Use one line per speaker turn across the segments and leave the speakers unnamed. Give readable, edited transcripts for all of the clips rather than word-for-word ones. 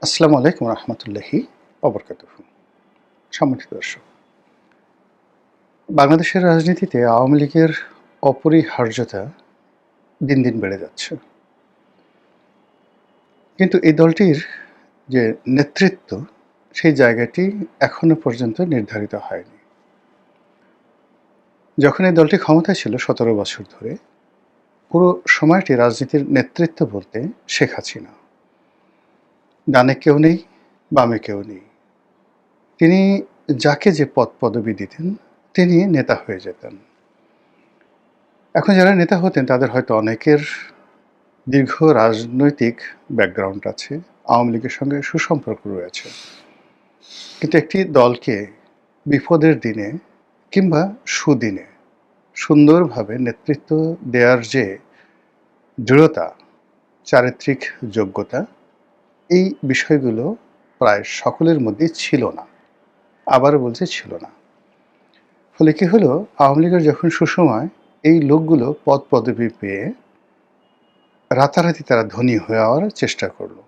আসসালামু আলাইকুম রহমতুল্লাহি অবরকাতুহু। সম্মানিত দর্শক, বাংলাদেশের রাজনীতিতে আওয়ামী লীগের অপরিহার্যতা দিন দিন বেড়ে যাচ্ছে। কিন্তু এই দলটির যে নেতৃত্ব, সেই জায়গাটি এখনো পর্যন্ত নির্ধারিত হয়নি। যখন এই দলটি ক্ষমতায় ছিল ১৭ বছর ধরে, পুরো সময়টি রাজনীতির নেতৃত্ব বলতে শেখ হাসিনা। ডানে কেউ নেই, বামে কেউ নেই। তিনি যাকে যে পদ পদবি দিতেন, তিনি নেতা হয়ে যেতেন। এখন যারা নেতা হতেন তাদের হয়তো অনেকের দীর্ঘ রাজনৈতিক ব্যাকগ্রাউন্ড আছে, আওয়ামী লীগের সঙ্গে সুসম্পর্ক রয়েছে। কিন্তু একটি দলকে বিপদের দিনে কিংবা সুদিনে সুন্দরভাবে নেতৃত্ব দেওয়ার যে দৃঢ়তা, চারিত্রিক যোগ্যতা, এই বিষয়গুলো প্রায় সকলের মধ্যেই ছিল না। আবারও বলছি, ছিল না। ফলে কি হলো, আওয়ামী লীগের যখন সুসময়, এই লোকগুলো পদ পদবি পেয়ে রাতারাতি তারা ধনী হওয়ার চেষ্টা করলো।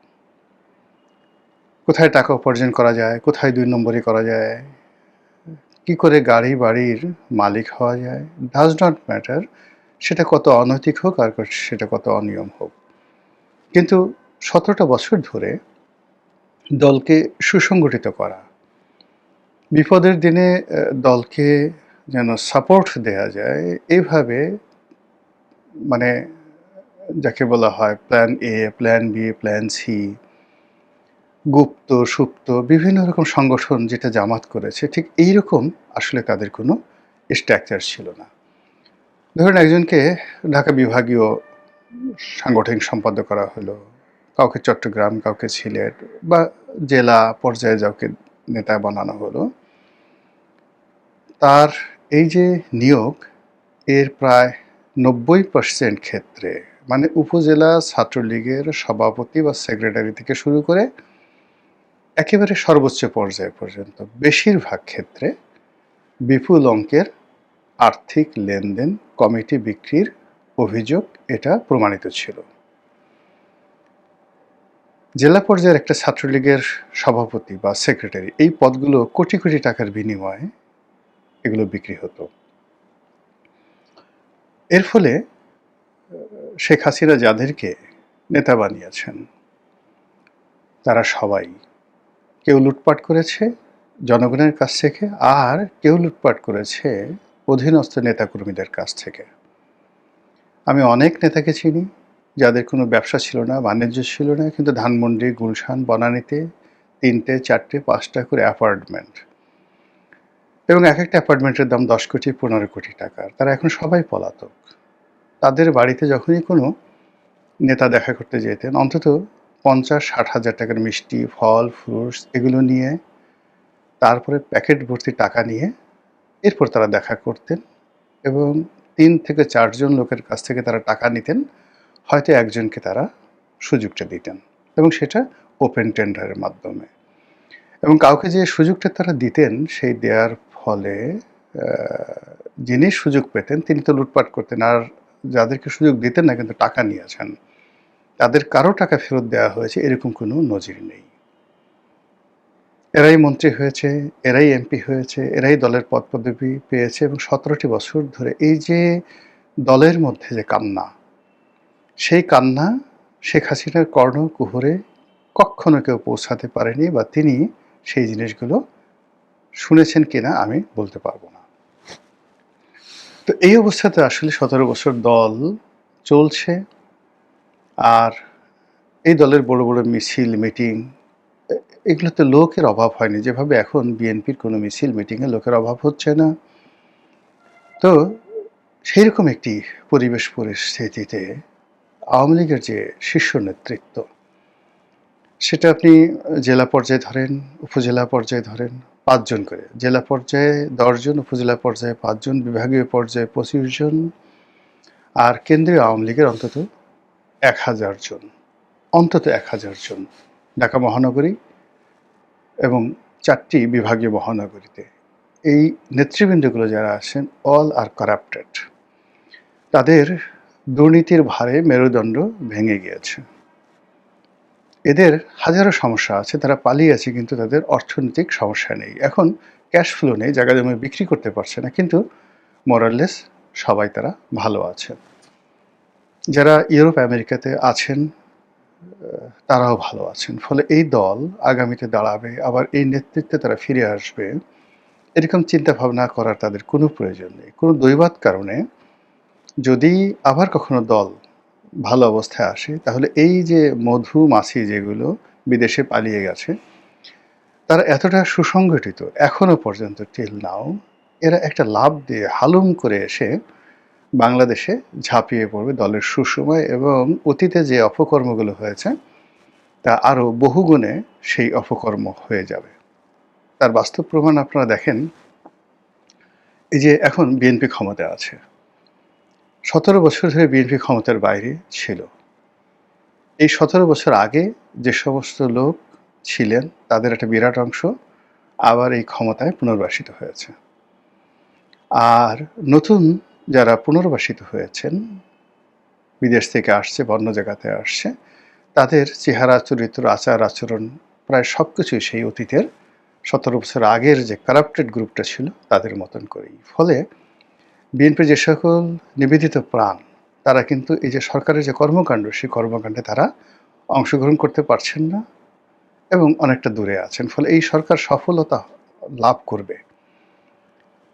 কোথায় টাকা উপার্জন করা যায়, কোথায় ২ নম্বরি করা যায়, কি করে গাড়ি বাড়ির মালিক হওয়া যায়, ডাজ নট ম্যাটার সেটা কত অনৈতিক হোক আর সেটা কত অনিয়ম হোক। কিন্তু ১৭টা বছর ধরে দলকে সুসংগঠিত করা, বিপদের দিনে দলকে যেন সাপোর্ট দেয়া যায়, এইভাবে মানে যাকে বলা হয় plan A, plan B, plan C, গুপ্ত, সুপ্ত বিভিন্ন রকম সংগঠন যেটা জামাত করেছে, ঠিক এইরকম আসলে তাদের কোনো স্ট্রাকচার ছিল না। ধরুন একজনকে ঢাকা বিভাগীয় সাংগঠনিক সম্পাদক করা হলো, কাউকে চট্টগ্রাম, কাউকে সিলেট বা জেলা পর্যায়ে কাউকে নেতা বানানো হলো। তার এই যে নিয়োগ, এর প্রায় ৯০% ক্ষেত্রে, মানে উপজেলা ছাত্রলীগের সভাপতি বা সেক্রেটারি থেকে শুরু করে একেবারে সর্বোচ্চ পর্যায় পর্যন্ত বেশিরভাগ ক্ষেত্রে বিপুল অঙ্কের আর্থিক লেনদেন, কমিটি বিক্রির অভিযোগ এটা প্রমাণিত ছিল। জেলা পর্যায়ের একটা ছাত্রলীগের সভাপতি বা সেক্রেটারি, এই পদগুলো কোটি কোটি টাকার বিনিময়ে এগুলো বিক্রি হতো। এর ফলে শেখ হাসিনা যাদেরকে নেতা বানিয়েছেন, তারা সবাই কেউ লুটপাট করেছে জনগণের কাছ থেকে, আর কেউ লুটপাট করেছে অধীনস্থ নেতাকর্মীদের কাছ থেকে। আমি অনেক নেতাকে চিনি যাদের কোনো ব্যবসা ছিল না, বাণিজ্য ছিল না, কিন্তু ধানমন্ডি, গুলশান, বনানীতে ৩টে, ৪টে, ৫টা করে অ্যাপার্টমেন্ট, এবং এক একটা অ্যাপার্টমেন্টের দাম ১০ কোটি, ১৫ কোটি টাকার। তারা এখন সবাই পলাতক। তাদের বাড়িতে যখনই কোনো নেতা দেখা করতে যেতেন, অন্তত ৫০-৬০ হাজার টাকার মিষ্টি, ফল, ফ্রুটস এগুলো নিয়ে, তারপরে প্যাকেট ভর্তি টাকা নিয়ে এরপর তারা দেখা করতেন, এবং ৩ থেকে ৪ জন লোকের কাছ থেকে তারা টাকা নিতেন। হয়তো একজনকে তারা সুযোগটা দিতেন, এবং সেটা ওপেন টেন্ডারের মাধ্যমে। এবং কাউকে যে সুযোগটা তারা দিতেন, সেই দেওয়ার ফলে যিনি সুযোগ পেতেন তিনি তো লুটপাট করতেন, আর যাদেরকে সুযোগ দিতেন না কিন্তু টাকা নিয়েছেন, তাদের কারো টাকা ফেরত দেওয়া হয়েছে এরকম কোনো নজির নেই। এরাই মন্ত্রী হয়েছে, এরাই এমপি হয়েছে, এরাই দলের পদ পদবি পেয়েছে, এবং ১৭টি বছর ধরে এই যে দলের মধ্যে যে কান্না, সেই কান্না শেখ হাসিনার কর্ণকুহরে কক্ষনো কেউ পৌঁছাতে পারেনি, বা তিনি সেই জিনিসগুলো শুনেছেন কিনা আমি বলতে পারবো না। তো এই অবস্থাতে আসলে ১৭ বছর দল চলছে, আর এই দলের বড় বড় মিছিল, মিটিং, এগুলোতে লোকের অভাব হয়নি। যেভাবে এখন বিএনপির কোনো মিছিল, মিটিংয়ে লোকের অভাব হচ্ছে না। তো সেইরকম একটি পরিবেশ পরিস্থিতিতে আওয়ামী লীগের যে শীর্ষ নেতৃত্ব, সেটা আপনি জেলা পর্যায়ে ধরেন, উপজেলা পর্যায়ে ধরেন, ৫ জন করে। জেলা পর্যায়ে ১০ জন, উপজেলা পর্যায়ে ৫ জন, বিভাগীয় পর্যায়ে ২৫ জন, আর কেন্দ্রীয় আওয়ামী লীগের অন্তত ১,০০০ জন। অন্তত ১,০০০ জন। ঢাকা মহানগরী এবং ৪টি বিভাগীয় মহানগরীতে এই নেতৃবৃন্দগুলো যারা আছেন, অল আর কারাপ্টেড। তাদের দুর্নীতির ভারে মেরুদণ্ড ভেঙে গিয়েছে। এদের হাজারো সমস্যা আছে, তারা পালিয়ে আছে কিন্তু তাদের অর্থনৈতিক সমস্যা নেই। এখন ক্যাশ ফ্লো নেই, জায়গা জমি বিক্রি করতে পারছে না, কিন্তু মোরাললেস সবাই তারা ভালো আছে। যারা ইউরোপ আমেরিকাতে আছেন তারাও ভালো আছেন। ফলে এই দল আগামীতে দাঁড়াবে, আবার এই নেতৃত্বে তারা ফিরে আসবে, এরকম চিন্তাভাবনা করার তাদের কোনো প্রয়োজন নেই। কোনো দৈবাৎ কারণে যদি আবার কখনো দল ভালো অবস্থায় আসে, তাহলে এই যে মধুমাছি যেগুলো বিদেশে পালিয়ে গেছে, তারা এতটা সুসংগঠিত এখনো পর্যন্ত টিল নাও, এরা একটা লাফ দিয়ে হালুম করে এসে বাংলাদেশে ঝাঁপিয়ে পড়বে দলের সুসময়, এবং অতীতে যে অপকর্মগুলো হয়েছে তা আরও বহুগুণে সেই অপকর্ম হয়ে যাবে। তার বাস্তব প্রমাণ আপনারা দেখেন, এই যে এখন বিএনপি ক্ষমতায় আছে, 17 বছর ধরে বিএনপি ক্ষমতার বাইরে ছিল। এই 17 বছর আগে যে সমস্ত লোক ছিলেন তাদের একটা বিরাট অংশ আবার এই ক্ষমতায় পুনর্বাসিত হয়েছে। আর নতুন যারা পুনর্বাসিত হয়েছেন, বিদেশ থেকে আসছে, অন্য জায়গাতে আসছে, তাদের চেহারা, চরিত্র, আচার আচরণ প্রায় সব কিছুই সেই অতীতের 17 বছর আগের যে কারাপ্টেড গ্রুপটা ছিল তাদের মতন করেই। ফলে বিএনপির যে সকল নিবেদিত প্রাণ, তারা কিন্তু এই যে সরকারের যে কর্মকাণ্ড, সেই কর্মকাণ্ডে তারা অংশগ্রহণ করতে পারছেন না এবং অনেকটা দূরে আছেন। ফলে এই সরকার সফলতা লাভ করবে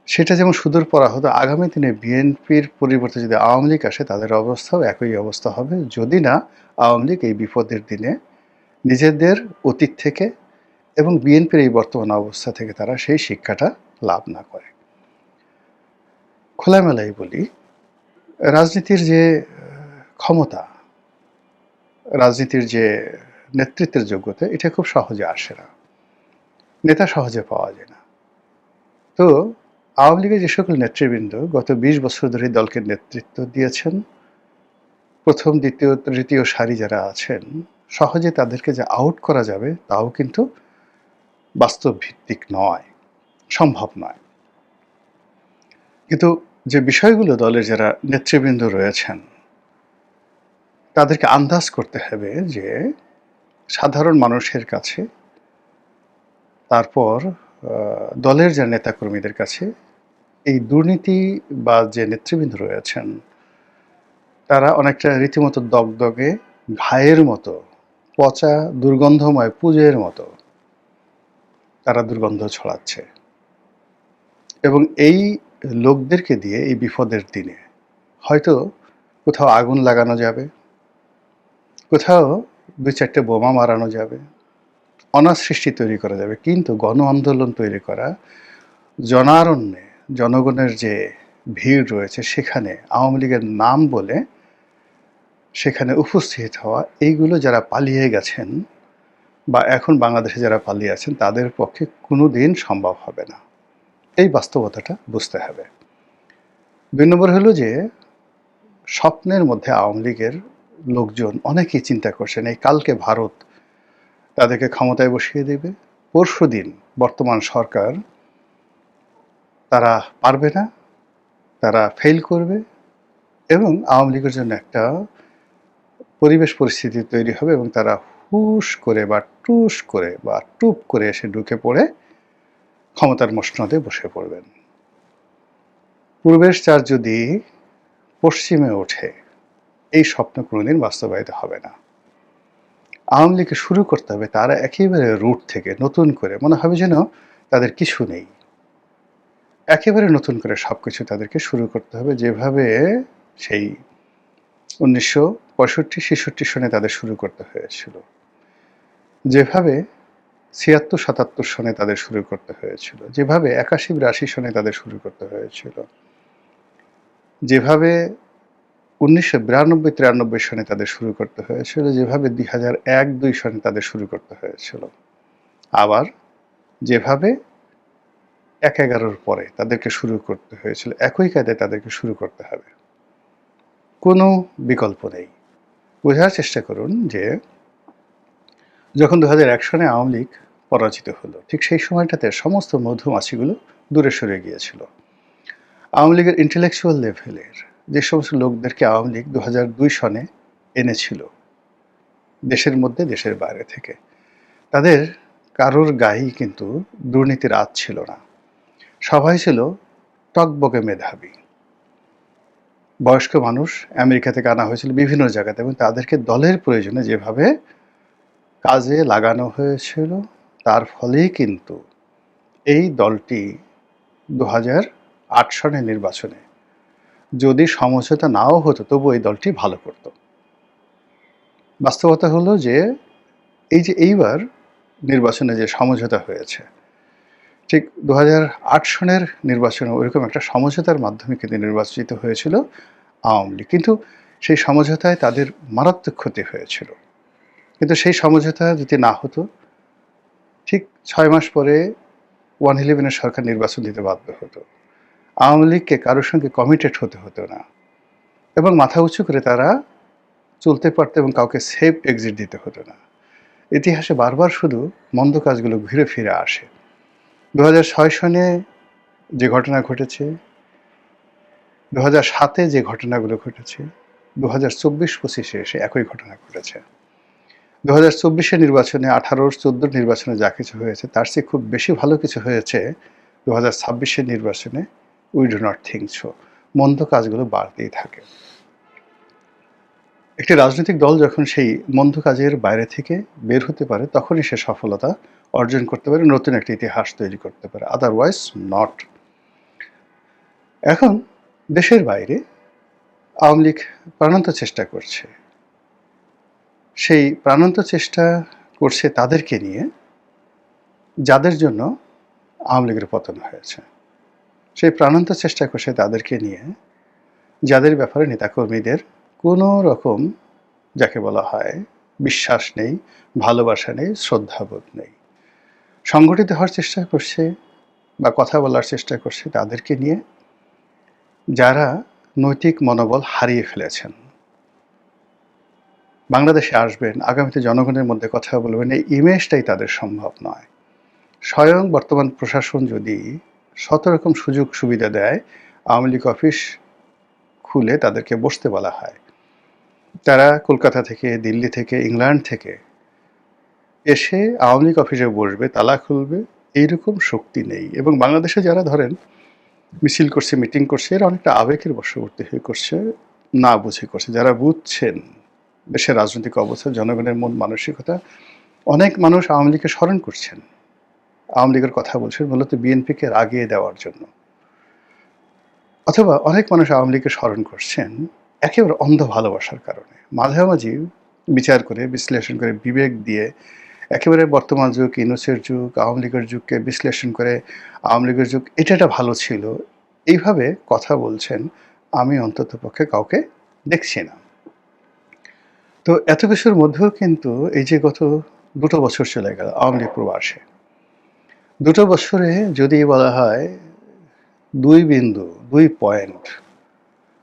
সেটা যেমন সুদূর পরা হতো, আগামী দিনে বিএনপির পরিবর্তে যদি আওয়ামী লীগ আসে তাদের অবস্থাও একই অবস্থা হবে, যদি না আওয়ামী লীগ এই বিপদের দিনে নিজেদের অতীত থেকে এবং বিএনপির এই বর্তমান অবস্থা থেকে তারা সেই শিক্ষাটা লাভ না করে। খোলামেলাই বলি, রাজনীতির যে ক্ষমতা, রাজনীতির যে নেতৃত্বের যোগ্যতা, এটা খুব সহজে আসে না, নেতা সহজে পাওয়া যায় না। তো আওয়ামী লীগের যে সকল নেতৃবৃন্দ গত 20 বছর ধরে দলকে নেতৃত্ব দিয়েছেন, প্রথম, দ্বিতীয়, তৃতীয় সারি যারা আছেন, সহজে তাদেরকে যে আউট করা যাবে তাও কিন্তু বাস্তব ভিত্তিক নয়, সম্ভব নয়। কিন্তু যে বিষয়গুলো দলের যারা নেতৃবৃন্দ রয়েছেন তাদেরকে আন্দাজ করতে হবে যে সাধারণ মানুষের কাছে, তারপর দলের যে নেতাকর্মীদের কাছে এই দুর্নীতি বা যে নেতৃবৃন্দ রয়েছেন তারা অনেকটা রীতিমতো দগদগে ঘায়ের মতো, পচা দুর্গন্ধময় পুজোর মতো তারা দুর্গন্ধ ছড়াচ্ছে। এবং এই লোকদেরকে দিয়ে এই বিপদের দিনে হয়তো কোথাও আগুন লাগানো যাবে, কোথাও 2-4টে বোমা মারানো যাবে, অনাসৃষ্টি তৈরি করা যাবে, কিন্তু গণ আন্দোলন তৈরি করা, জনারণ্যে জনগণের যে ভিড় রয়েছে সেখানে আওয়ামী লীগের নাম বলে সেখানে উপস্থিত হওয়া, এইগুলো যারা পালিয়ে গেছেন বা এখন বাংলাদেশে যারা পালিয়ে আছেন তাদের পক্ষে কোনো দিন সম্ভব হবে না। এই বাস্তবতাটা বুঝতে হবে। 2 নম্বর হলো যে স্বপ্নের মধ্যে আওয়ামী লীগের লোকজন অনেকেই চিন্তা করছেন এই কালকে ভারত তাদেরকে ক্ষমতায় বসিয়ে দেবে, পরশুদিন বর্তমান সরকার তারা পারবে না, তারা ফেল করবে এবং আওয়ামী লীগের জন্য একটা পরিবেশ পরিস্থিতি তৈরি হবে এবং তারা হুশ করে বা টুস করে বা টুপ করে এসে ঢুকে পড়ে ক্ষমতার মসনদে বসে পড়বেন। পূর্বের চার যদি পশ্চিমে ওঠে, এই স্বপ্ন কোনোদিন বাস্তবায়িত হবে না। আওয়ামী লীগকে শুরু করতে হবে তারা একেবারে রুট থেকে, নতুন করে, মনে হবে যেন তাদের কিছু নেই, একেবারে নতুন করে সব কিছু তাদেরকে শুরু করতে হবে, যেভাবে সেই 1965-66 সনে তাদের শুরু করতে হয়েছিল, যেভাবে 76-77 সনে তাদের শুরু করতে হয়েছিল, যেভাবে 81-82 সনে তাদের শুরু করতে হয়েছিল, যেভাবে 1992-93 সনে তাদের শুরু করতে হয়েছিল, যেভাবে 2001-2 সনে তাদের শুরু করতে হয়েছিল, আবার যেভাবে 1/11-র পরে তাদেরকে শুরু করতে হয়েছিল, একই কায়দায় তাদেরকে শুরু করতে হবে, কোনো বিকল্প নেই। বোঝার চেষ্টা করুন যে যখন 2001 সনে আওয়ামী লীগ পরাজিত হলো, ঠিক সেই সময়টাতে সমস্ত মধুমাছিগুলো দূরে সরে গিয়েছিল। আওয়ামী লীগের ইন্টেলেকচুয়াল লেভেলের যে সমস্ত লোকদেরকে আওয়ামী লীগ 2002 সনে এনেছিল, দেশের মধ্যে, দেশের বাইরে থেকে। তাদের কারোর গায়েই কিন্তু দুর্নীতির আঁচ ছিল না। সবাই ছিল টগবগে মেধাবী। বয়স্ক মানুষ আমেরিকা থেকে আনা হয়েছিল বিভিন্ন জায়গাতে, এবং তাদেরকে দলের প্রয়োজনে যেভাবে কাজে লাগানো হয়েছিল, তার ফলেই কিন্তু এই দলটি 2008 সনের নির্বাচনে যদি সমঝোতা নাও হতো, তবু এই দলটি ভালো করত। বাস্তবতা হলো যে এইবার নির্বাচনে যে সমঝোতা হয়েছে, ঠিক 2008 সনের নির্বাচনে ওইরকম একটা সমঝোতার মাধ্যমে কিন্তু নির্বাচিত হয়েছিল আওয়ামী লীগ। কিন্তু সেই সমঝোতায় তাদের মারাত্মক ক্ষতি হয়েছিল। কিন্তু সেই সমঝোতা যদি না হতো, ঠিক 6 মাস পরে 111 সরকার নির্বাচন দিতে বাধ্য হতো। আওয়ামী লীগকে কারোর সঙ্গে কমিটেড হতে হতো না, এবং মাথা উঁচু করে তারা চলতে পারত, এবং কাউকে সেফ এক্সিট দিতে হতো না। ইতিহাসে বারবার শুধু মন্দ কাজগুলো ঘুরে ফিরে আসে। 2006 সনে যে ঘটনা ঘটেছে, 2007-এ যে ঘটনাগুলো ঘটেছে, 2024-25-এ এসে একই ঘটনা ঘটেছে। 2024-এর নির্বাচনে, 18-14 নির্বাচনে যা কিছু হয়েছে, তার চেয়ে খুব বেশি ভালো কিছু হয়েছে 2026-এর নির্বাচনে। We do not think so. মন্দ কাজগুলো বাড়তেই থাকে। একটি রাজনৈতিক দল যখন সেই মন্দ কাজের বাইরে থেকে বের হতে পারে, তখনই সে সফলতা অর্জন করতে পারে, নতুন একটা ইতিহাস তৈরি করতে পারে, আদারওয়াইজ নট। এখন দেশের বাইরে আওয়ামী লীগ প্রাণান্ত চেষ্টা করছে। সেই প্রাণান্ত চেষ্টা করছে তাদেরকে নিয়ে, যাদের জন্য আওয়ামী লীগের পতন হয়েছে। সেই প্রাণান্ত চেষ্টা করছে তাদেরকে নিয়ে, যাদের ব্যাপারে নেতাকর্মীদের কোনো রকম, যাকে বলা হয়, বিশ্বাস নেই, ভালোবাসা নেই, শ্রদ্ধাবোধ নেই। সংগঠিত হওয়ার চেষ্টা করছে বা কথা বলার চেষ্টা করছে তাদেরকে নিয়ে, যারা নৈতিক মনোবল হারিয়ে ফেলেছেন। বাংলাদেশে আসবেন, আগামীতে জনগণের মধ্যে কথা বলবেন, এই ইমেজটাই তাদের সম্ভব নয়। স্বয়ং বর্তমান প্রশাসন যদি 100 রকম সুযোগ সুবিধা দেয়, আওয়ামী লীগ অফিস খুলে তাদেরকে বসতে বলা হয়, তারা কলকাতা থেকে, দিল্লি থেকে, ইংল্যান্ড থেকে এসে আওয়ামী লীগ অফিসে বসবে, তালা খুলবে, এইরকম শক্তি নেই। এবং বাংলাদেশে যারা ধরেন মিছিল করছে, মিটিং করছে, এরা অনেকটা আবেগের বশবর্তী হয়ে করছে, না বুঝে করছে। যারা বুঝছেন দেশের রাজনৈতিক অবস্থা, জনগণের মন মানসিকতা, অনেক মানুষ আওয়ামী লীগকে স্মরণ করছেন, আওয়ামী লীগের কথা বলছেন মূলত বিএনপিকে রাগিয়ে দেওয়ার জন্য, অথবা অনেক মানুষ আওয়ামী লীগকে স্মরণ করছেন একেবারে অন্ধ ভালোবাসার কারণে। মাঝামাঝি বিচার করে, বিশ্লেষণ করে, বিবেক দিয়ে একেবারে বর্তমান যুগ, ইউনূসের যুগ, আওয়ামী লীগের যুগকে বিশ্লেষণ করে আওয়ামী লীগের যুগ এটা ভালো ছিল, এইভাবে কথা বলছেন আমি অন্তত পক্ষে কাউকে দেখছি না। তো এত কিছুর মধ্যেও কিন্তু এই যে গত 2 বছর চলে গেল আওয়ামী লীগ প্রবাসে, 2 বছরে যদি বলা হয় 2 বিন্দু, 2 পয়েন্ট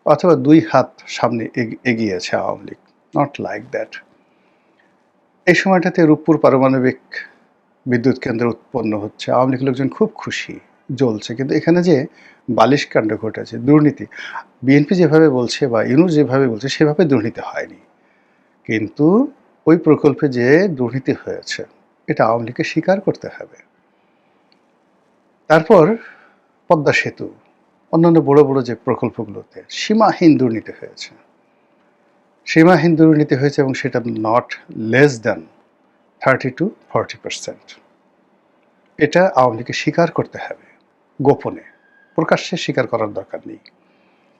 অথবা 2 হাত সামনে এগিয়েছে Awami League, not like that. এই সময়টাতে রূপপুর পারমাণবিক বিদ্যুৎ কেন্দ্র উৎপন্ন হচ্ছে, আওয়ামী লীগ লোকজন খুব খুশি, জ্বলছে। কিন্তু এখানে যে বালিশ কাণ্ড ঘটেছে, দুর্নীতি, বিএনপি যেভাবে বলছে বা ইউনূস যেভাবে বলছে সেভাবে দুর্নীতি হয়নি, কিন্তু ওই প্রকল্পে যে দুর্নীতি হয়েছে এটা আওয়ামী লীগকে স্বীকার করতে হবে। তারপর পদ্মা সেতু, অন্যান্য বড় বড় যে প্রকল্পগুলোতে সীমাহীন দুর্নীতি হয়েছে, সীমাহীন দুর্নীতি হয়েছে, এবং সেটা নট লেস দ্যান 30-40%। এটা আওয়ামী লীগকে স্বীকার করতে হবে, গোপনে, প্রকাশ্যে স্বীকার করার দরকার নেই।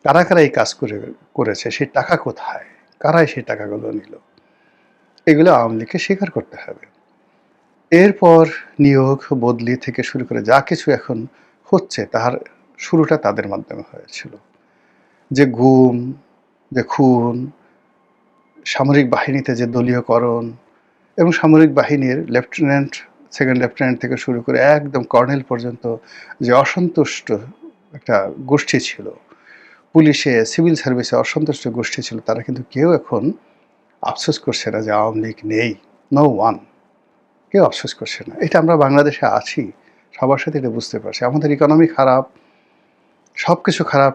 কারা কারা এই কাজ করেছে, সেই টাকা কোথায়, কারাই সেই টাকাগুলো নিল, এগুলো আওয়ামী লীগকে স্বীকার করতে হবে। এরপর নিয়োগ, বদলি থেকে শুরু করে যা কিছু এখন হচ্ছে, তার শুরুটা তাদের মাধ্যমে হয়েছিল। যে গুম, যে খুন, সামরিক বাহিনীতে যে দলীয়করণ, এবং সামরিক বাহিনীর লেফটেন্যান্ট, সেকেন্ড লেফটেন্যান্ট থেকে শুরু করে একদম কর্নেল পর্যন্ত যে অসন্তুষ্ট একটা গোষ্ঠী ছিল, পুলিশে, সিভিল সার্ভিসে অসন্তুষ্ট গোষ্ঠী ছিল, তারা কিন্তু কেউ এখন আফসোস করছে না যে আওয়ামী লীগ নেই। নো ওয়ান, কেউ আফসোস করছে না। এটা আমরা বাংলাদেশে আছি, সবার সাথে এটা বুঝতে পারছি। আমাদের ইকোনমি খারাপ, সব কিছু খারাপ,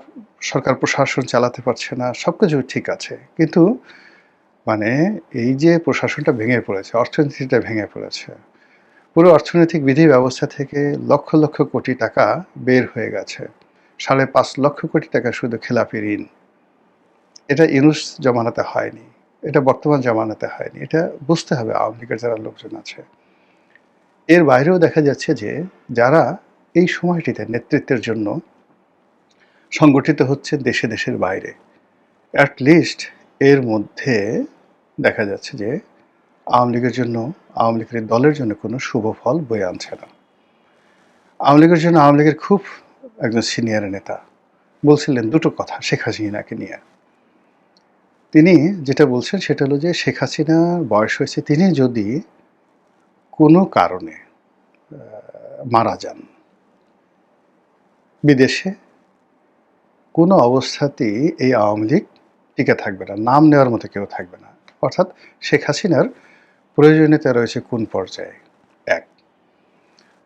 সরকার প্রশাসন চালাতে পারছে না, সব কিছু ঠিক আছে, কিন্তু মানে এই যে প্রশাসনটা ভেঙে পড়েছে, অর্থনীতিটা ভেঙে পড়েছে, পুরো অর্থনৈতিক বিধি ব্যবস্থা থেকে লক্ষ লক্ষ কোটি টাকা বের হয়ে গেছে, ৫.৫ লক্ষ কোটি টাকা শুধু খেলাপি ঋণ। এটা ইউনূস জমানাতে হয়নি, এটা বর্তমান জমানাতে হয়নি। এটা বুঝতে হবে আওয়ামী লীগের যারা লোকজন আছে। এর বাইরেও দেখা যাচ্ছে যে যারা এই সময়টিতে নেতৃত্বের জন্য সংগঠিত হচ্ছে দেশে দেশের বাইরে, অ্যাট লিস্ট এর মধ্যে দেখা যাচ্ছে যে আওয়ামী লীগের জন্য, আওয়ামী লীগের দলের জন্য কোনো শুভ ফল বয়ে আনছে না। আওয়ামী লীগের জন্য আওয়ামী লীগের খুব একজন সিনিয়র নেতা বলছিলেন দুটো কথা শেখ হাসিনাকে নিয়ে। তিনি যেটা বলছেন সেটা হলো যে শেখ হাসিনার বয়স হয়েছে, তিনি যদি কোনো কারণে মারা যান বিদেশে, কোনো অবস্থাতেই এই আওয়ামী লীগ টিকে থাকবে না, নাম নেওয়ার মতো কেউ থাকবে না। অর্থাৎ শেখ হাসিনার প্রয়োজনীয়তা রয়েছে কোন পর্যায়ে, এক।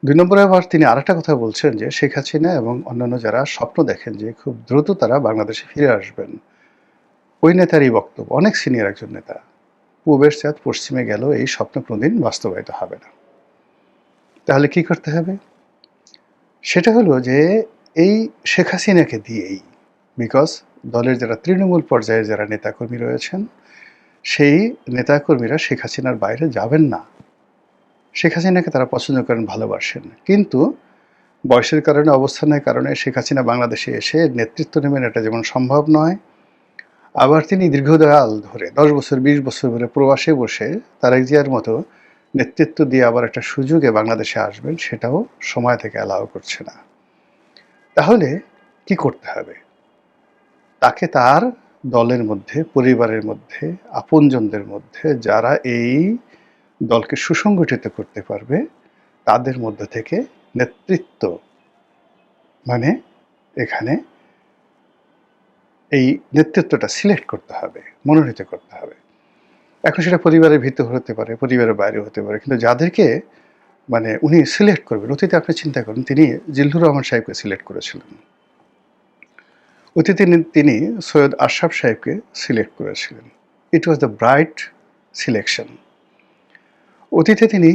২ নম্বরে আবার তিনি আরেকটা কথা বলছেন যে শেখ হাসিনা এবং অন্যান্য যারা স্বপ্ন দেখেন যে খুব দ্রুত তারা বাংলাদেশে ফিরে আসবেন, ওই নেতারই বক্তব্য, অনেক সিনিয়র একজন নেতা, পূবের চাঁদ পশ্চিমে গেল এই স্বপ্ন কোনোদিন বাস্তবায়িত হবে না। তাহলে কি করতে হবে? সেটা হলো যে এই শেখ হাসিনাকে দিয়েই, বিকজ দলের যারা তৃণমূল পর্যায়ে যারা নেতাকর্মী রয়েছেন, সেই নেতাকর্মীরা শেখ হাসিনার বাইরে যাবেন না। শেখ হাসিনাকে তারা পছন্দ করেন, ভালোবাসেন, কিন্তু বয়সের কারণে, অবস্থানের কারণে শেখ হাসিনা বাংলাদেশে এসে নেতৃত্ব নেবেন এটা যেমন সম্ভব নয়, আবার তিনি দীর্ঘকাল ধরে ১০ বছর ২০ বছর ধরে প্রবাসে বসে তারেক জিয়ার মতো নেতৃত্ব দিয়ে আবার একটা সুযোগে বাংলাদেশে আসবেন, সেটাও সময় থেকে অ্যালাউ করছে না। তাহলে কি করতে হবে? তাকে তার দলের মধ্যে, পরিবারের মধ্যে, আপনজনদের মধ্যে যারা এই দলকে সুসংগঠিত করতে পারবে, তাদের মধ্য থেকে নেতৃত্ব মানে এখানে এই নেতৃত্বটা সিলেক্ট করতে হবে, মনোনীত করতে হবে। এখন সেটা পরিবারের ভিতর হতে পারে, পরিবারের বাইরে হতে পারে, কিন্তু যাদেরকে মানে উনি সিলেক্ট করবেন, অতীতে আপনি চিন্তা করুন তিনি জিল্লুর রহমান সাহেবকে সিলেক্ট করেছিলেন, অতীতে তিনি সৈয়দ আশরাফ সাহেবকে সিলেক্ট করেছিলেন। ইট ওয়াজ দ্য ব্রাইট সিলেকশন। অতীতে তিনি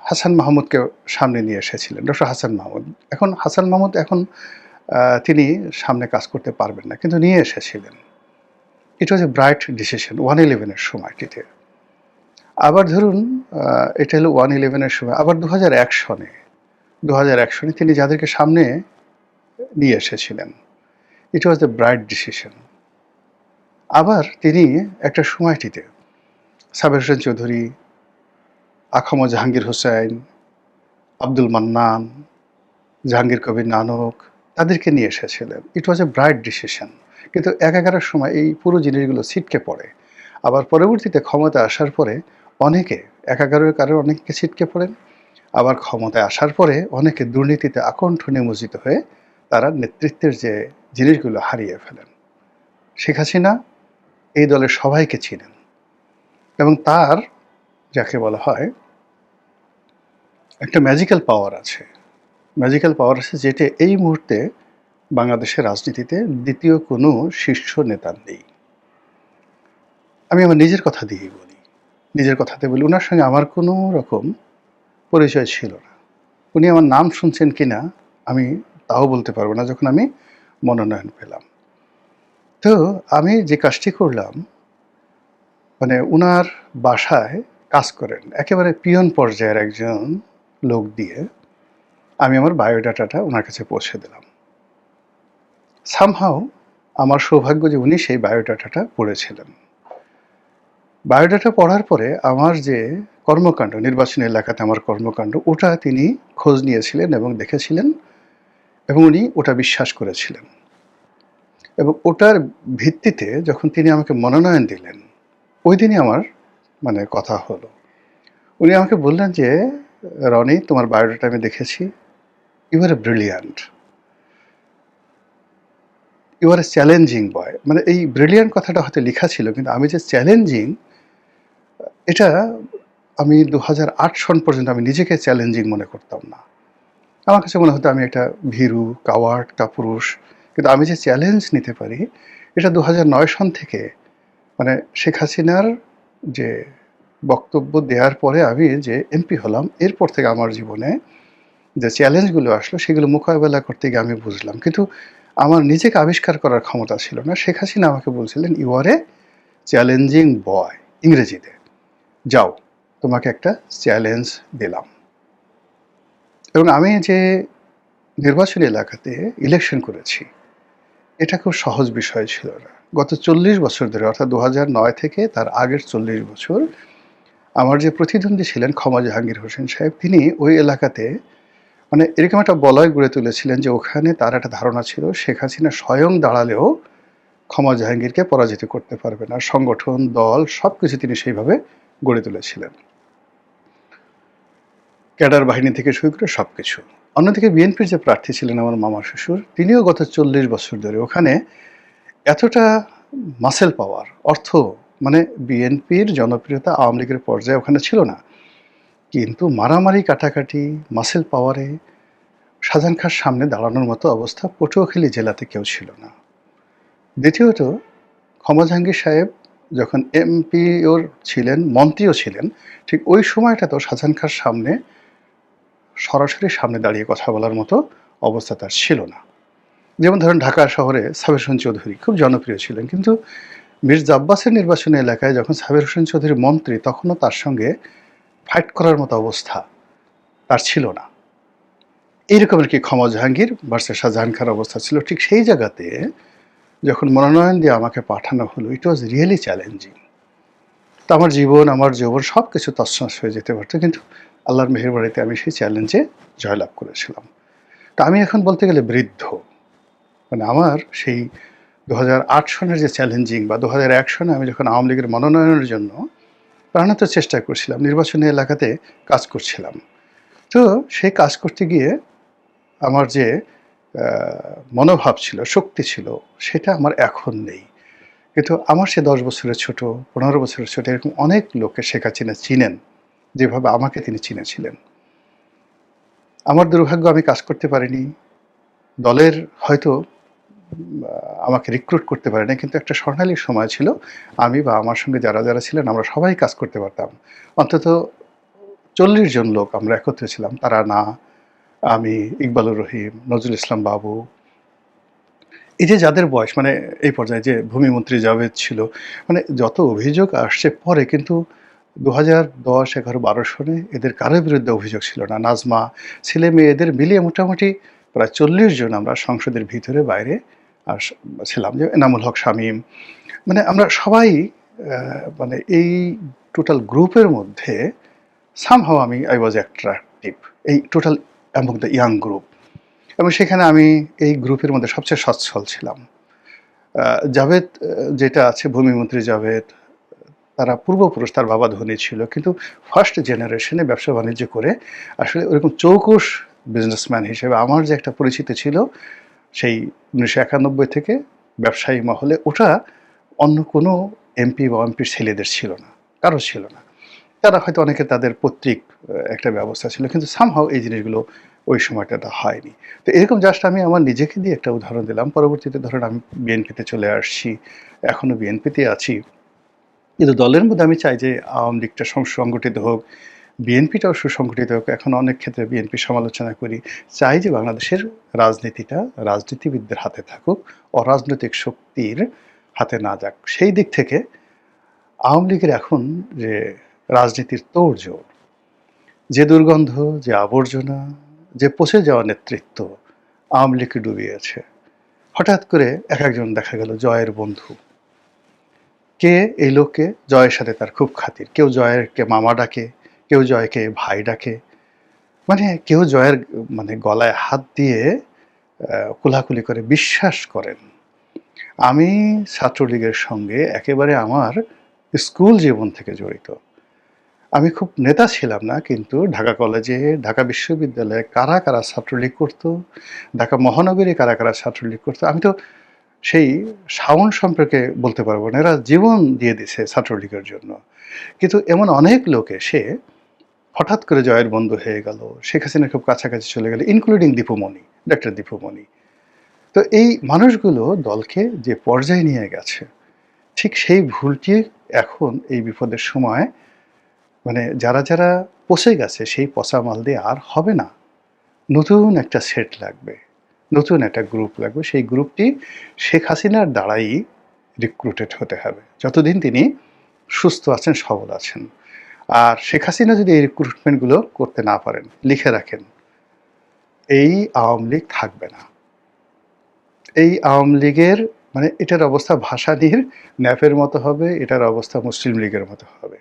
হাসান মাহমুদকে সামনে নিয়ে এসেছিলেন, ডক্টর হাসান মাহমুদ। এখন হাসান মাহমুদ তিনি সামনে কাজ করতে পারবেন না, কিন্তু নিয়ে এসেছিলেন। ইট ওয়াজ এ ব্রাইট ডিসিশন 111-এর সময়টিতে। আবার ধরুন এটা হলো 111-এর সময়, আবার 2001 সনে তিনি যাদেরকে সামনে নিয়ে এসেছিলেন, ইট ওয়াজ দ্য ব্রাইট ডিসিশন। আবার তিনি একটা সময়টিতে সাবের হোসেন চৌধুরী, আখম জাহাঙ্গীর হোসেন, আব্দুল মান্নান, জাহাঙ্গীর কবির নানক, তাদেরকে নিয়ে এসেছিলেন। ইট ওয়াজ এ ব্রাইট ডিসিশন। কিন্তু একাগারের সময় এই পুরো জিনিসগুলো ছিটকে পড়ে। আবার পরবর্তীতে ক্ষমতা আসার পরে অনেকে, একাগারের কারণে অনেকে ছিটকে পড়েন, আবার ক্ষমতায় আসার পরে অনেকে দুর্নীতিতে আকণ্ঠ নিমজ্জিত হয়ে তারা নেতৃত্বের যে জিনিসগুলো হারিয়ে ফেলেন। শেখ হাসিনা এই দলের সবাইকে চিনেন এবং তার যাকে বলা হয় একটা ম্যাজিক্যাল পাওয়ার আছে, যেটা এই মুহূর্তে বাংলাদেশের রাজনীতিতে দ্বিতীয় কোনো শীর্ষ নেতার নেই। আমি আমার নিজের কথা দিয়েই বলি, নিজের কথাতে বলি, ওনার সঙ্গে আমার কোনো রকম পরিচয় ছিল না। উনি আমার নাম শুনছেন কি না আমি তাও বলতে পারবো না যখন আমি মনোনয়ন পেলাম। তো আমি যে কাজটি করলাম, মানে উনার বাসায় কাজ করেন একেবারে পিয়ন পর্যায়ের একজন লোক দিয়ে আমি আমার বায়োডাটাটা ওনার কাছে পৌঁছে দিলাম। সামহাও আমার সৌভাগ্য যে উনি সেই বায়োডাটাটা পড়েছিলেন। বায়োডাটা পড়ার পরে আমার যে কর্মকাণ্ড, নির্বাচনী এলাকাতে আমার কর্মকাণ্ড, ওটা তিনি খোঁজ নিয়েছিলেন এবং দেখেছিলেন এবং উনি ওটা বিশ্বাস করেছিলেন। এবং ওটার ভিত্তিতে যখন তিনি আমাকে মনোনয়ন দিলেন, ওই দিনই আমার মানে কথা হলো। উনি আমাকে বললেন যে, রনি, তোমার বায়োডাটা আমি দেখেছি, you are a brilliant, you are a challenging boy. মানে এই ব্রিলিয়ান্ট কথাটা হয়তো লেখা ছিল, কিন্তু আমি যে চ্যালেঞ্জিং, এটা আমি 2008 সন পর্যন্ত আমি নিজেকে চ্যালেঞ্জিং মনে করতাম না। আমার কাছে মনে হতো আমি একটা ভীরু, কাওয়ার্ড, কাপুরুষ। কিন্তু আমি যে চ্যালেঞ্জ নিতে পারি, এটা 2009 সন থেকে মানে শেখ হাসিনার যে বক্তব্য দেওয়ার পরে আমি যে এমপি হলাম, এরপর থেকে আমার জীবনে যে চ্যালেঞ্জগুলো আসলো সেগুলো মোকাবেলা করতে গিয়ে আমি বুঝলাম। কিন্তু আমার নিজেকে আবিষ্কার করার ক্ষমতা ছিল না। শেখ হাসিনা আমাকে বলছিলেন, "ইউ আর এ চ্যালেঞ্জিং বয়", ইংরেজিতে। "যাও, তোমাকে একটা চ্যালেঞ্জ দিলাম।" এবং আমি যে নির্বাচনী এলাকাতে ইলেকশন করেছি, এটা খুব সহজ বিষয় ছিল না। গত ৪০ বছর ধরে, অর্থাৎ ২০০৯ থেকে তার আগের ৪০ বছর আমার যে প্রতিদ্বন্দ্বী ছিলেন ক্ষমা জাহাঙ্গীর হোসেন সাহেব, তিনি ওই এলাকাতে মানে এরকম একটা বলয় গড়ে তুলেছিলেন যে ওখানে তার একটা ধারণা ছিল শেখ হাসিনা স্বয়ং দাঁড়ালেও ক্ষমা জাহাঙ্গীরকে পরাজিত করতে পারবে না। সংগঠন, দল সবকিছু তিনি সেইভাবে গড়ে তুলেছিলেন, ক্যাডার বাহিনী থেকে শুরু করে সবকিছু। অন্যদিকে বিএনপির যে প্রার্থী ছিলেন আমার মামা শ্বশুর, তিনিও গত ৪০ বছর ধরে ওখানে এতটা মাসেল পাওয়ার, অর্থ, মানে বিএনপির জনপ্রিয়তা আওয়ামী লীগের পর্যায়ে ওখানে ছিল না, কিন্তু মারামারি কাটাকাটি মাসেল পাওয়ারে শাহজাহান খাঁর সামনে দাঁড়ানোর মতো অবস্থা পটুয়াখালী জেলাতে কেউ ছিল না। দ্বিতীয়ত, ক্ষমা জাহাঙ্গীর সাহেব যখন এমপিও ছিলেন, মন্ত্রীও ছিলেন, ঠিক ওই সময়টাতেও শাহজাহান খাঁর সামনে সরাসরি সামনে দাঁড়িয়ে কথা বলার মতো অবস্থা তার ছিল না। যেমন ধরেন ঢাকা শহরে সাবের হোসেন চৌধুরী খুব জনপ্রিয় ছিলেন, কিন্তু মির্জা আব্বাসের নির্বাচনী এলাকায় যখন সাবের হোসেন চৌধুরী মন্ত্রী, তখনও তার সঙ্গে ফাইট করার মতো অবস্থা তার ছিল না। এইরকম আর কি ক্ষমা জাহাঙ্গীর ভার্সেস শাহজাহান খাঁর অবস্থা ছিল। ঠিক সেই জায়গাতে যখন মনোনয়ন দিয়ে আমাকে পাঠানো হলো, ইট ওয়াজ রিয়েলি চ্যালেঞ্জিং। তো আমার জীবন, আমার যৌবন সব কিছু তছনছ হয়ে যেতে পারতো, কিন্তু আল্লাহর মেহেরবাড়িতে আমি সেই চ্যালেঞ্জে জয়লাভ করেছিলাম। তা আমি এখন বলতে গেলে বৃদ্ধ। মানে আমার সেই ২০০৮ সনের যে চ্যালেঞ্জিং, বা ২০০১ সনে আমি যখন আওয়ামী লীগের মনোনয়নের জন্য প্রাণান্ত চেষ্টা করছিলাম, নির্বাচনী এলাকাতে কাজ করছিলাম, তো সেই কাজ করতে গিয়ে আমার যে মনোভাব ছিল, শক্তি ছিল, সেটা আমার এখন নেই। কিন্তু আমার সে ১০ বছরের ছোট, ১৫ বছরের ছোট, এরকম অনেক লোককে শেখ হাসিনা চিনেন, যেভাবে আমাকে তিনি চিনেছিলেন। আমার দুর্ভাগ্য, আমি কাজ করতে পারিনি। দলের হয়তো আমাকে রিক্রুট করতে পারে না, কিন্তু একটা স্বর্ণালী সময় ছিল, আমি বা আমার সঙ্গে যারা যারা ছিলেন আমরা সবাই কাজ করতে পারতাম। অন্তত ৪০ জন লোক আমরা একত্রে ছিলাম। তারা না, আমি, ইকবালুর রহিম, নজরুল ইসলাম বাবু, এই যে যাদের বয়স মানে এই পর্যায়ে, যে ভূমিমন্ত্রী জাভেদ ছিল, মানে যত অভিযোগ আসছে পরে, কিন্তু ২০১০, ১১, ১২ সনে এদের কারোর বিরুদ্ধে অভিযোগ ছিল না। নাজমা, ছেলে মেয়ে এদের মিলিয়ে মোটামুটি প্রায় ৪০ জন আমরা সংসদের ভিতরে বাইরে আর ছিলাম, যে এনামুল হক শামীম, মানে আমরা সবাই মানে এই টোটাল গ্রুপের মধ্যে সামহাও আই ওয়াজ অ্যাট্রাকটিভ, এই total among the young group. এবং সেখানে আমি এই গ্রুপের মধ্যে সবচেয়ে সচ্ছল ছিলাম। জাভেদ, যেটা আছে ভূমিমন্ত্রী জাভেদ, তারা পূর্বপুরুষ, তার বাবা ধনী ছিল, কিন্তু ফার্স্ট জেনারেশনে ব্যবসা বাণিজ্য করে আসলে ওরকম চৌকুশ বিজনেসম্যান হিসেবে আমার যে একটা পরিচিতি ছিল সেই ১৯৯১ থেকে ব্যবসায়ী মহলে, ওটা অন্য কোনো এমপি বা এমপির ছেলেদের ছিল না, কারো ছিল না। তারা হয়তো অনেকে তাদের পৈতৃক একটা ব্যবস্থা ছিল, কিন্তু সামহাও এই জিনিসগুলো ওই সময়টাতে হয়নি। তো এরকম জাস্ট আমি আমার নিজেকে দিয়ে একটা উদাহরণ দিলাম। পরবর্তীতে ধরেন আমি বিএনপিতে চলে আসছি, এখনও বিএনপিতে আছি, কিন্তু দলের মধ্যে আমি চাই যে আওয়ামী লীগটা সংগঠিত হোক, বিএনপিটাও সুসংগঠিত হোক। এখন অনেক ক্ষেত্রে বিএনপি সমালোচনা করি, চাই যে বাংলাদেশের রাজনীতিটা রাজনীতিবিদদের হাতে থাকুক, অরাজনৈতিক শক্তির হাতে না যাক। সেই দিক থেকে আওয়ামী লীগের এখন যে রাজনীতির তোড়জোড়, যে দুর্গন্ধ, যে আবর্জনা, যে পচে যাওয়া নেতৃত্ব আওয়ামী লীগকে ডুবিয়েছে। হঠাৎ করে এক একজন দেখা গেল জয়ের বন্ধু। কে এই লোককে? জয়ের সাথে তার খুব খাতির। কেউ জয়েরকে মামা ডাকে, কেউ জয়কে ভাই ডাকে, মানে কেউ জয়ের মানে গলায় হাত দিয়ে কোলাকুলি করে বিশ্বাস করেন। আমি ছাত্রলীগের সঙ্গে একেবারে আমার স্কুল জীবন থেকে জড়িত। আমি খুব নেতা ছিলাম না, কিন্তু ঢাকা কলেজে, ঢাকা বিশ্ববিদ্যালয়ে কারা কারা ছাত্রলীগ করত, ঢাকা মহানগরে কারা কারা ছাত্রলীগ করত, আমি তো সেই শাওন সম্পর্কে বলতে পারবো না। এরা জীবন দিয়ে দিছে ছাত্রলীগের জন্য। কিন্তু এমন অনেক লোক এসে হঠাৎ করে জয়ের বন্ধু হয়ে গেল, শেখ হাসিনার খুব কাছাকাছি চলে গেল, ইনক্লুডিং দীপুমণি, ডক্টর দীপুমণি। তো এই মানুষগুলো দলকে যে পর্যায়ে নিয়ে গেছে, ঠিক সেই ভুলটি এখন এই বিপদের সময় মানে যারা পচে গেছে সেই পচা মাল দিয়ে আর হবে না। নতুন একটা সেট লাগবে, নতুন একটা গ্রুপ লাগবে। সেই গ্রুপটি শেখ হাসিনার দ্বারাই রিক্রুটেড হতে হবে যতদিন তিনি সুস্থ আছেন, সবল আছেন। আর শেখ হাসিনা যদি এই রিক্রুটমেন্টগুলো করতে না পারেন, লিখে রাখেন, এই আওয়ামী লীগ থাকবে না। এই আওয়ামী লীগের মানে এটার অবস্থা ভাসানীর ন্যাপের মতো হবে, এটার অবস্থা মুসলিম লীগের মতো হবে।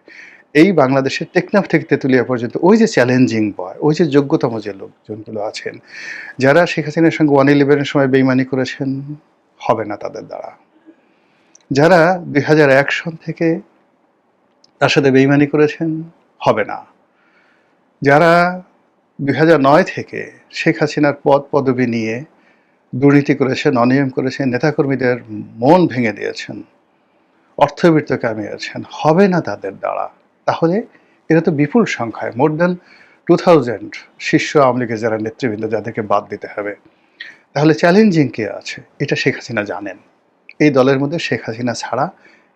এই বাংলাদেশের টেকনাফ থেকে তেঁতুলিয়া পর্যন্ত ওই যে চ্যালেঞ্জিং বয়, ওই যে যোগ্যতম যে লোকজনগুলো আছেন, যারা শেখ হাসিনার সঙ্গে 111-এর সময় বেইমানি করেছেন, হবে না তাদের দ্বারা। যারা 2001 সন থেকে তার সাথে বেইমানি করেছেন, হবে না। যারা 2009 থেকে শেখ হাসিনার পদ পদবি নিয়ে দুর্নীতি করেছেন, অনিয়ম করেছেন, নেতাকর্মীদের মন ভেঙে দিয়েছেন, অর্থবৃত্ত কামিয়েছেন, হবে না তাদের দ্বারা। তাহলে এরা তো বিপুল সংখ্যায়, মোর দ্যান 2000 শীর্ষ আওয়ামী লীগের যারা নেতৃবৃন্দ, যাদেরকে বাদ দিতে হবে। তাহলে চ্যালেঞ্জিং কে আছে এটা শেখ হাসিনা জানেন। এই দলের মধ্যে শেখ হাসিনা ছাড়া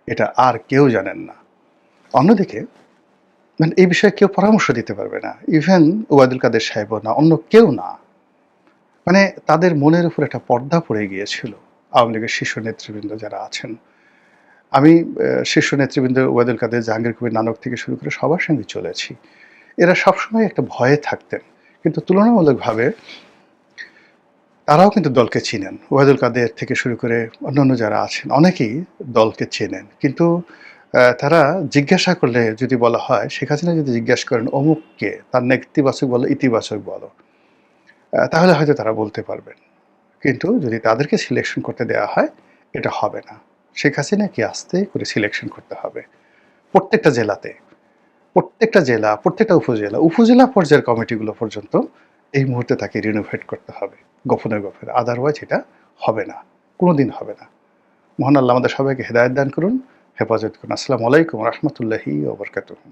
এটা আর কেউ জানেন না। অন্যদিকে মানে এই বিষয়ে কেউ পরামর্শ দিতে পারবে না, ইভেন ওবায়দুল কাদের সাহেবও না, অন্য কেউ না। মানে তাদের মনের উপর একটা পর্দা পড়ে গিয়েছিল আওয়ামী লীগের শীর্ষ নেতৃবৃন্দ যারা আছেন। আমি শীর্ষ নেতৃবৃন্দ ওবায়দুল কাদের, জাহাঙ্গীর কবির নানক থেকে শুরু করে সবার সঙ্গে চলেছি। এরা সবসময় একটা ভয়ে থাকতেন, কিন্তু তুলনামূলকভাবে তারাও কিন্তু দলকে চিনেন। ওবায়দুল কাদের থেকে শুরু করে অন্যান্য যারা আছেন অনেকেই দলকে চেনেন, কিন্তু তারা জিজ্ঞাসা করলে যদি বলা হয়, শেখ হাসিনা যদি জিজ্ঞাসা করেন অমুককে, তার নেতিবাচক বলো ইতিবাচক বলো, তাহলে হয়তো তারা বলতে পারবেন। কিন্তু যদি তাদেরকে সিলেকশন করতে দেওয়া হয়, এটা হবে না। শেখ হাসিনাকে আস্তে করে সিলেকশন করতে হবে প্রত্যেকটা জেলাতে, প্রত্যেকটা জেলা, প্রত্যেকটা উপজেলা পর্যায়ের কমিটিগুলো পর্যন্ত এই মুহূর্তে তাকে রিনোভেট করতে হবে গোপনে গোপনে। আদারওয়াইজ এটা হবে না, কোনোদিন হবে না। মহান আল্লাহ আমাদের সবাইকে হেদায়েত দান করুন, হেফাজত করুন। আসসালামু আলাইকুম রহমতুল্লাহি ওয়া বারাকাতুহু।